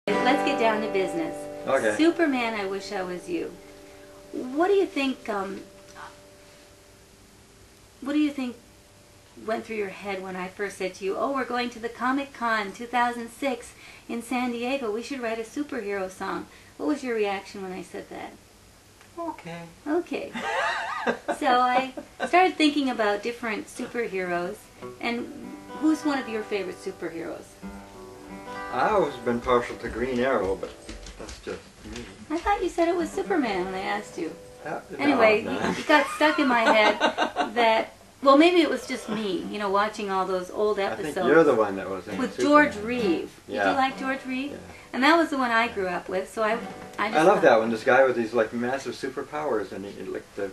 Let's get down to business. Okay. Superman, I Wish I Was You. What do you think? What do you think went through your head when I first said to you, "Oh, we're going to the Comic-Con 2006 in San Diego. We should write a superhero song"? What was your reaction when I said that? Okay. Okay. So I started thinking about different superheroes, and who's one of your favorite superheroes? I've always been partial to Green Arrow, but that's just me. I thought you said it was Superman when I asked you. No, Anyway, no. it got stuck in my head that, well, maybe it was just me, you know, watching all those old episodes. I think you're the one that was in with Superman. George Reeve. Yeah. Did you like George Reeve? Yeah. And that was the one I grew up with, so I just I love that one. This guy with these like massive superpowers, and he like the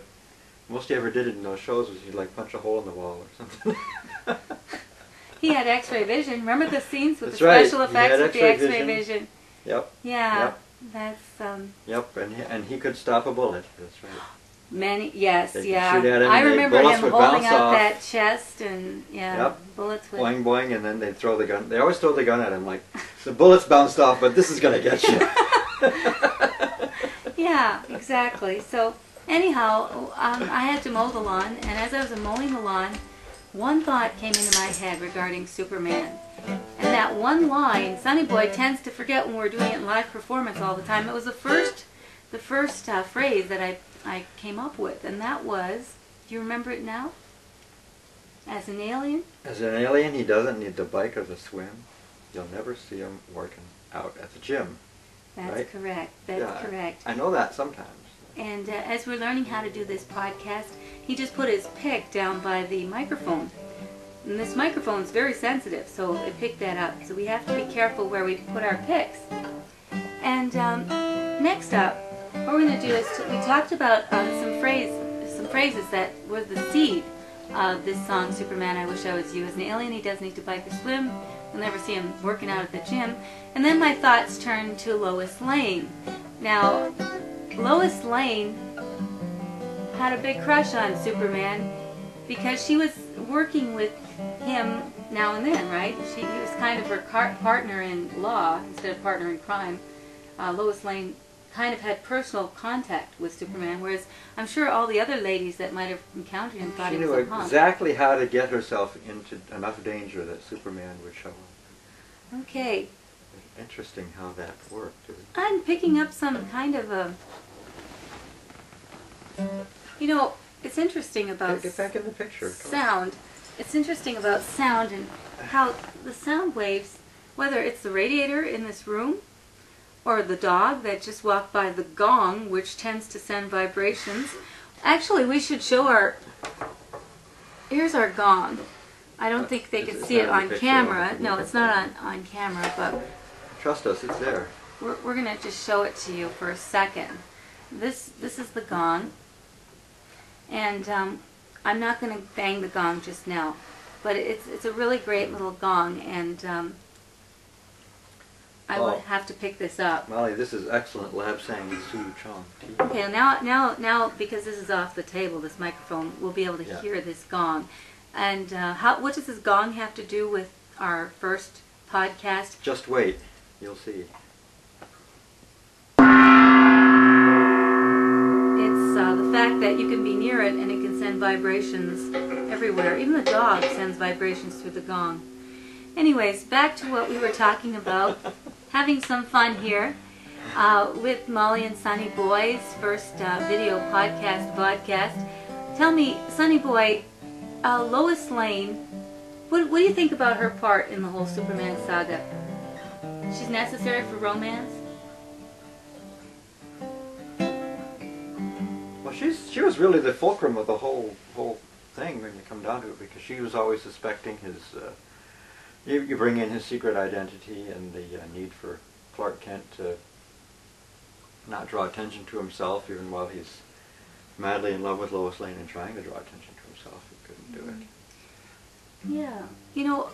most he ever did in those shows was he'd like punch a hole in the wall or something. He had X-ray vision. Remember the scenes with That's the right. special He had effects with the X-ray X-ray vision. vision? Yep. Yeah, Yep. that's Yep, and he could stop a bullet. That's right. many. Yes, They could yeah. shoot at him, I and remember bullets him would holding bounce up off. that chest, and yeah, Yep. bullets would. Boing boing, and then they'd throw the gun. They always throw the gun at him like the bullets bounced off, but this is gonna get you. Yeah, exactly. So anyhow, I had to mow the lawn, and as I was mowing the lawn, one thought came into my head regarding Superman. And that one line, Sonny Boy tends to forget when we're doing it in live performance all the time. It was the first phrase that I came up with, and that was, do you remember it now? As an alien? As an alien, he doesn't need the bike or the swim. You'll never see him working out at the gym. That's right? correct. That's correct. I know that sometimes. And as we're learning how to do this podcast, he just put his pick down by the microphone. And this microphone is very sensitive, so it picked that up. So we have to be careful where we put our picks. And next up, what we're going to do is we talked about some phrases that were the seed of this song, Superman, I Wish I Was You. As an alien, he does need to bike or swim. You'll never see him working out at the gym. And then my thoughts turned to Lois Lane. Now, Lois Lane had a big crush on Superman because she was working with him now and then, right? He was kind of her partner in law instead of partner in crime. Lois Lane kind of had personal contact with Superman, whereas I'm sure all the other ladies that might have encountered him thought She he was knew a hunk. exactly how to get herself into enough danger that Superman would show up. Okay. Interesting how that worked. I'm picking up some kind of a... You know, it's interesting about Get back in the picture. sound. It's interesting about sound and how the sound waves, whether it's the radiator in this room or the dog that just walked by the gong, which tends to send vibrations. Actually, we should show our... Here's our gong. I don't think they can see it on camera. No, it's not on camera, but... Trust us, it's there. We're going to just show it to you for a second. This is the gong. And I'm not going to bang the gong just now, but it's a really great little gong, and I would have to pick this up. Molly, this is excellent lab sang Su Chong. Okay, now because this is off the table, this microphone, we'll be able to hear this gong. And what does this gong have to do with our first podcast? Just wait, you'll see. The fact that you can be near it and it can send vibrations everywhere. Even the dog sends vibrations through the gong. Anyways, back to what we were talking about. Having some fun here with Molly and Sonny Boy's first video vodcast. Tell me, Sonny Boy, Lois Lane, what do you think about her part in the whole Superman saga? She's necessary for romance? She was really the fulcrum of the whole thing when you come down to it, because she was always suspecting his. You bring in his secret identity and the need for Clark Kent to not draw attention to himself, even while he's madly in love with Lois Lane and trying to draw attention to himself. He couldn't do it. Yeah, you know,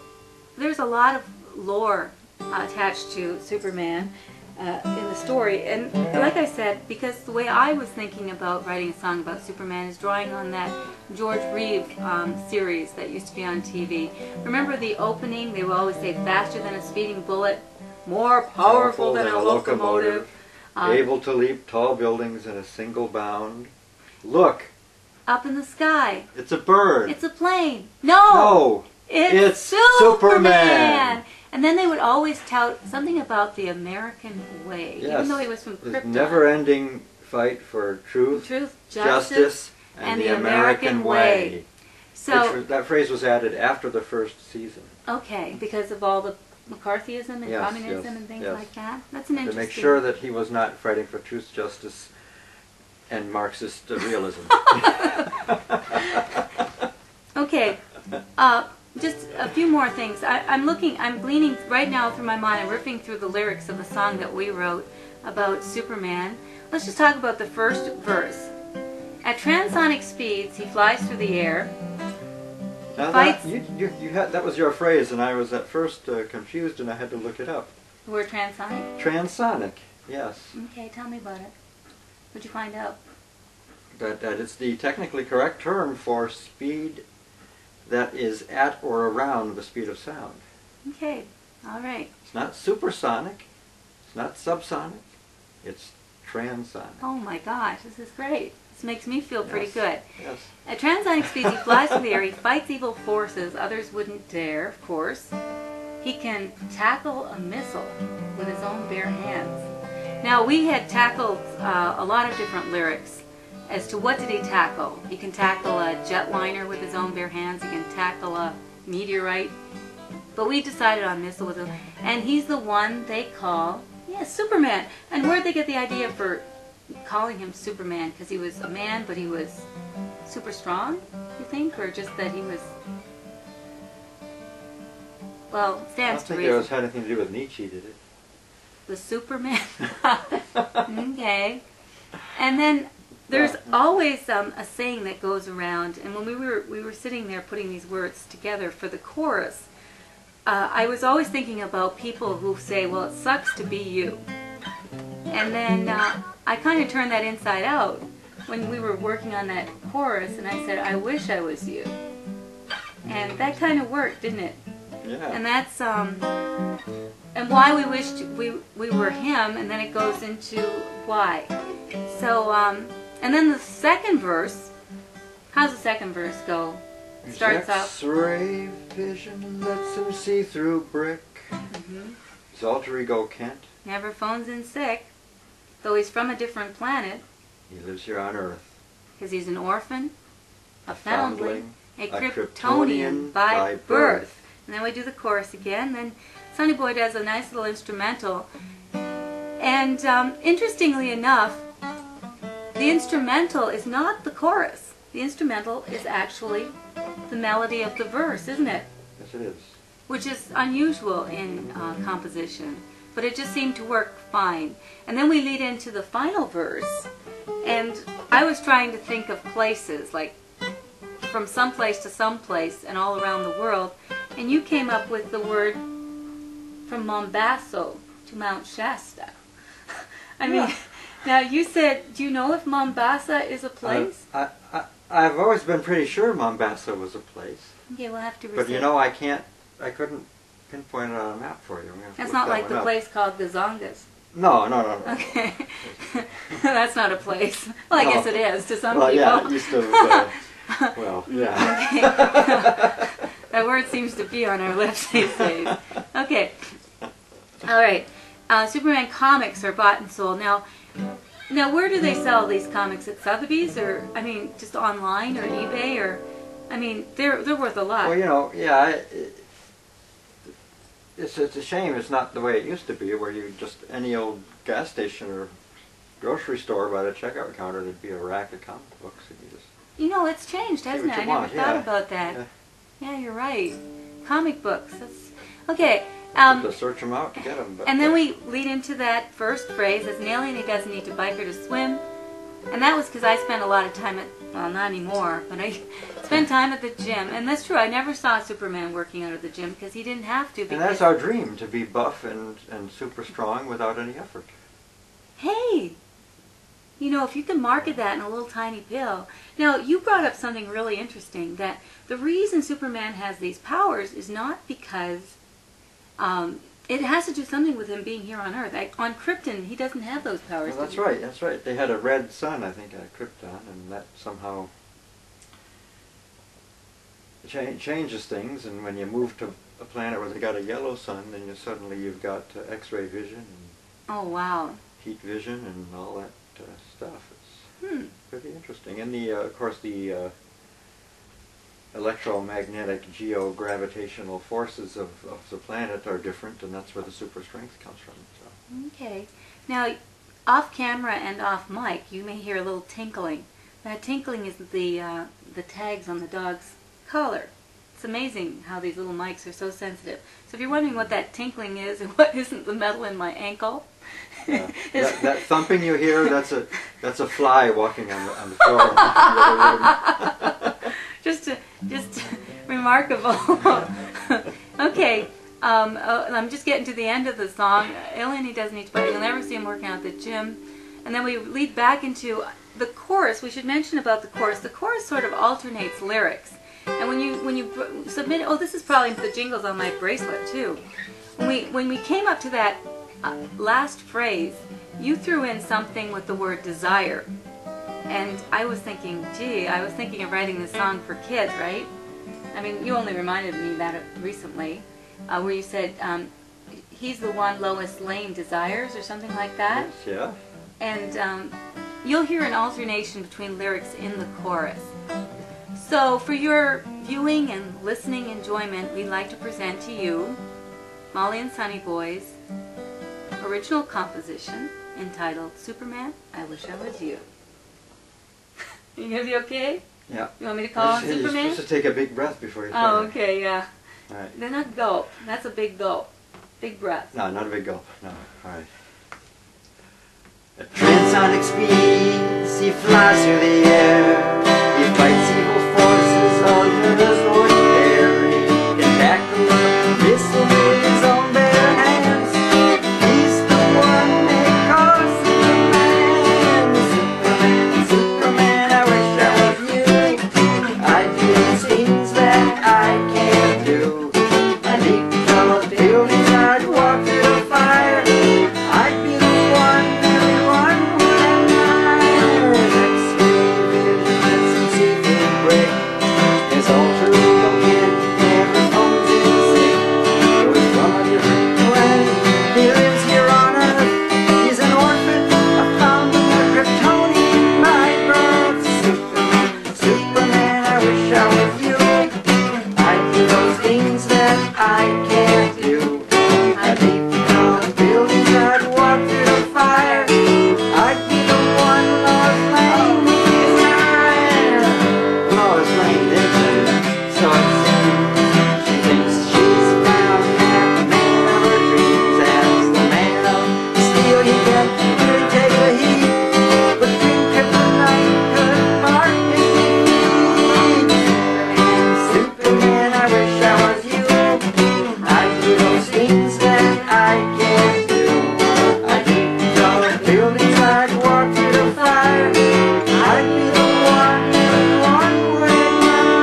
there's a lot of lore attached to Superman. In the story, and like I said, because the way I was thinking about writing a song about Superman is drawing on that George Reeve series that used to be on TV. Remember the opening? They would always say faster than a speeding bullet. more powerful than a locomotive. Able to leap tall buildings in a single bound. Look! Up in the sky. It's a bird. It's a plane. No! No! It's Superman! And then they would always tout something about the American way. Yes. Even though he was from This Krypton. never-ending fight for truth, justice, and the American way. So, That phrase was added after the first season. okay, because of all the McCarthyism and Yes, communism yes, and things yes. like that. That's an To interesting... make sure that he was not fighting for truth, justice, and Marxist realism. Okay, just a few more things. I'm gleaning right now through my mind. I'm ripping through the lyrics of the song that we wrote about Superman. Let's just talk about the first verse. At transonic speeds, he flies through the air. Now Fights. that was your phrase, and I was at first confused, and I had to look it up. The word transonic? Transonic, yes. Okay, tell me about it. What'd you find out? That it's the technically correct term for speed that is at or around the speed of sound. Okay, all right. It's not supersonic, it's not subsonic, it's transonic. Oh my gosh, this is great. This makes me feel pretty Yes, good. Yes. At transonic speeds, he flies through the air. He fights evil forces others wouldn't dare, of course. He can tackle a missile with his own bare hands. Now, we had tackled a lot of different lyrics as to what did he tackle. He can tackle a jetliner with his own bare hands. He can tackle a meteorite. But we decided on missile with him. And he's the one they call, Superman. And where'd they get the idea for calling him Superman? Because he was a man, but he was super strong, you think? Or just that he was... Well, it stands to I don't think reason. it had anything to do with Nietzsche, did it? The Superman? Okay. And then there's always a saying that goes around, and when we were sitting there putting these words together for the chorus, I was always thinking about people who say, well, it sucks to be you. And then I kind of turned that inside out when we were working on that chorus, and I said, I wish I was you. And that kind of worked, didn't it? Yeah. And that's and why we wished we were him, and then it goes into why. So and then the second verse, how's the second verse go? It starts out. X-ray vision lets him see through brick. His alter ego Kent. Never phones in sick, though he's from a different planet, He lives here on Earth. because he's an orphan, a foundling, a Kryptonian Kryptonian by by birth. birth. And then we do the chorus again. Then Sonny Boy does a nice little instrumental. And interestingly enough, the instrumental is not the chorus. The instrumental is actually the melody of the verse, isn't it? Yes, it is. Which is unusual in composition. But it just seemed to work fine. And then we lead into the final verse. And I was trying to think of places, like from someplace to someplace and all around the world. And you came up with the word from Mombaso to Mount Shasta. I mean, now you said, do you know if Mombasa is a place? I've always been pretty sure Mombasa was a place. Okay, we'll have to But you know, I couldn't pinpoint it on a map for you. That's not like the place called the Zongas. No. Okay. That's not a place. Well, I No. guess it is to some Well, people. yeah, it used to, well, yeah. Okay. That word seems to be on our lips these days. Okay. All right. Superman comics are bought and sold. Now, where do they sell these comics? At Sotheby's, or I mean, just online or eBay, or I mean, they're worth a lot. Well, you know, yeah. It's a shame it's not the way it used to be, where you just any old gas station or grocery store by the checkout counter, there'd be a rack of comic books, and you just. You know, it's changed, hasn't it? I never thought about that. Yeah, you're right. Comic books. That's okay. You have to search them out to get them. But And then we lead into that first phrase, as an alien he doesn't need to bike or to swim. And that was because I spent a lot of time at, well, not anymore, but I spent time at the gym. And that's true, I never saw Superman working out of the gym because he didn't have to. And that's our dream, to be buff and super strong without any effort. Hey! You know, if you can market that in a little tiny pill. Now, you brought up something really interesting, that the reason Superman has these powers is not because It has to do something with him being here on Earth. On Krypton, he doesn't have those powers. Well, that's right. That's right. They had a red sun, I think, at Krypton, and that somehow changes things. And when you move to a planet where they got a yellow sun, then you've got X-ray vision and oh wow, heat vision and all that stuff. It's pretty interesting. And of course, the electromagnetic geogravitational forces of the planet are different, and that's where the super strength comes from. So. Okay. Now, off camera and off mic, you may hear a little tinkling. That tinkling is the tags on the dog's collar. It's amazing how these little mics are so sensitive. So if you're wondering what that tinkling is and what isn't the metal in my ankle, that thumping you hear, that's a fly walking on the floor. just remarkable. Okay, I'm just getting to the end of the song. Alien, he doesn't need to, but you'll never see him working out at the gym. And then we lead back into the chorus. We should mention about the chorus. The chorus sort of alternates lyrics. And when you submit, oh, this is probably the jingles on my bracelet too. When we came up to that last phrase, you threw in something with the word desire. And I was thinking, gee, I was thinking of writing this song for kids, right? I mean, you only reminded me that recently, where you said, he's the one Lois Lane desires, or something like that. Yeah. And you'll hear an alternation between lyrics in the chorus. So for your viewing and listening enjoyment, we'd like to present to you Molly and Sonny Boy's original composition entitled Superman, I Wish I Was You. You gonna be okay? Yeah. You want me to call on Superman? You're supposed to take a big breath before you start. Oh, okay, yeah. All right. Then not gulp. That's a big gulp. Big breath. No, not a big gulp. No. All right. At transonic speeds, he flies through the air. He fights evil forces under his ordinary. He can tackle a missile with his own bare hands. He's the one they call Superman. Superman, Superman, I wish I was you. I do things that I can't do. I leap from buildings, I'd walk through the fire. I'd be the one everyone would admire. X-ray vision and some secret break. His alter ego kid never phones in sick. He was from a different planet. He lives here on Earth. He's an orphan, a foundling, a Kryptonian by birth. Superman, Superman, I wish I was you. I do those things that I can't do. I'd leap from buildings, I'd walk through the fire. I'd be the one Lois Lane desires. Lois Lane did that, so it seems. She thinks she's found that man of her dreams as the man of steel. He can really take the heat, but green kryptonite could mark his defeat. Superman, I wish I was you. I do those things that I can't do. I'd leap from buildings, I'd walk through the fire. I'd be the one everyone would admire.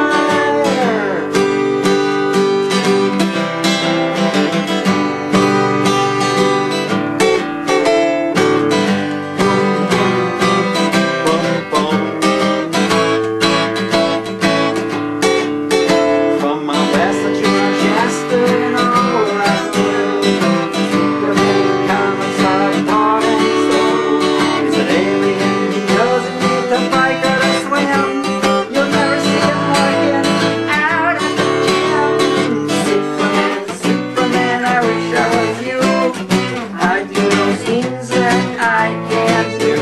From Mombasa to Manchester and all around the world, Superman comes apart and slow. He's an alien, he doesn't need to fight or to swim. You'll never see him working out at the gym. Superman, Superman, I wish I was you. I do those things that I can't do.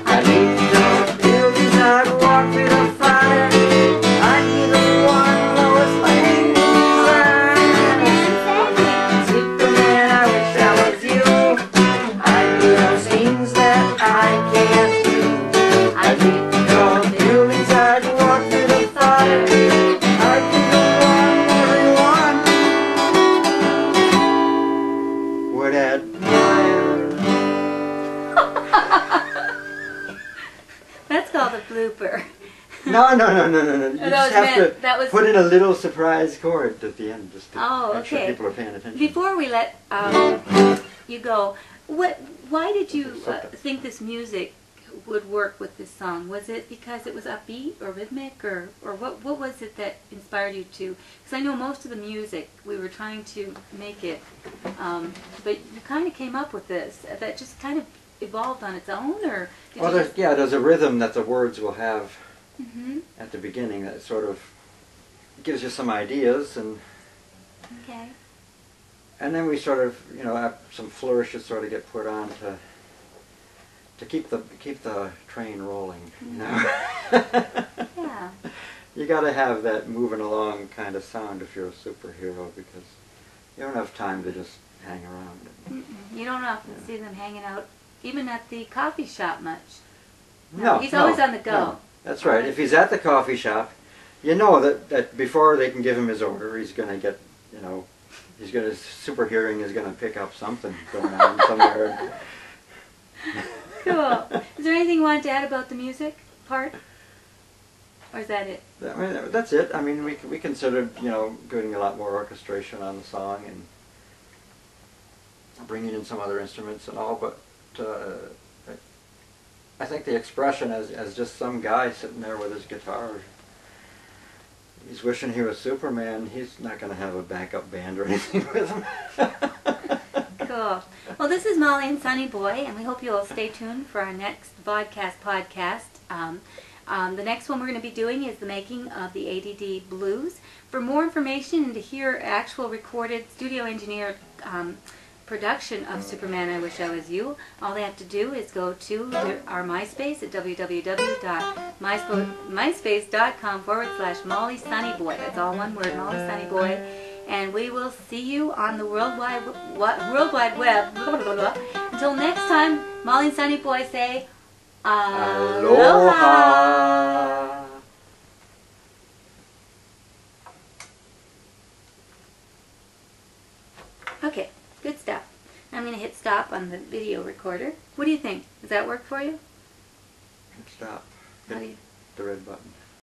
I'd leap those buildings, I'd walk through the fire. I'd be the one Lois Lane desires. Superman, I wish I was you. I do those things that I can't do. I'd leap those buildings, I'd walk through the fire. I'd be the one everyone would admire. That's called a blooper. No. You that just was have meant- to that was- put in a little surprise chord at the end, just to Oh, make sure okay. people are paying attention. Before we let you go, why did you think this music would work with this song? Was it because it was upbeat or rhythmic, or what was it that inspired you to? Because I know most of the music we were trying to make it, but you kind of came up with this that just kind of evolved on its own, or did Well, you just... there's a rhythm that the words will have Mm-hmm. at the beginning that sort of gives you some ideas, and Okay. then we sort of, have some flourishes sort of get put on to keep the train rolling. Yeah. You got to have that moving along kind of sound if you're a superhero, because you don't have time to just hang around. Mm-mm. You don't often see them hanging out, even at the coffee shop much. No, He's always on the go. no. That's right. If he's at the coffee shop, you know that before they can give him his order, he's going to get, his super hearing is going to pick up something going on somewhere. Cool. Is there anything you wanted to add about the music part? Or is that it? I mean, that's it. I mean, we considered, doing a lot more orchestration on the song and bringing in some other instruments and all, but I think the expression as just some guy sitting there with his guitar, he's wishing he was Superman. He's not going to have a backup band or anything with him. Cool. Well, this is Molly and Sonny Boy, and we hope you'll stay tuned for our next podcast. The next one we're going to be doing is the making of the ADD Blues. For more information and to hear actual recorded, studio engineered production of Superman I Wish I Was You, all they have to do is go to our MySpace at www.myspace.com/Molly Sonny Boy. That's all one word, Molly Sonny Boy. And we will see you on the World Wide Web. Until next time, Molly and Sonny Boy say, Aloha. Okay, good stuff. I'm going to hit stop on the video recorder. What do you think? Does that work for you? Stop. How do you... Hit the red button.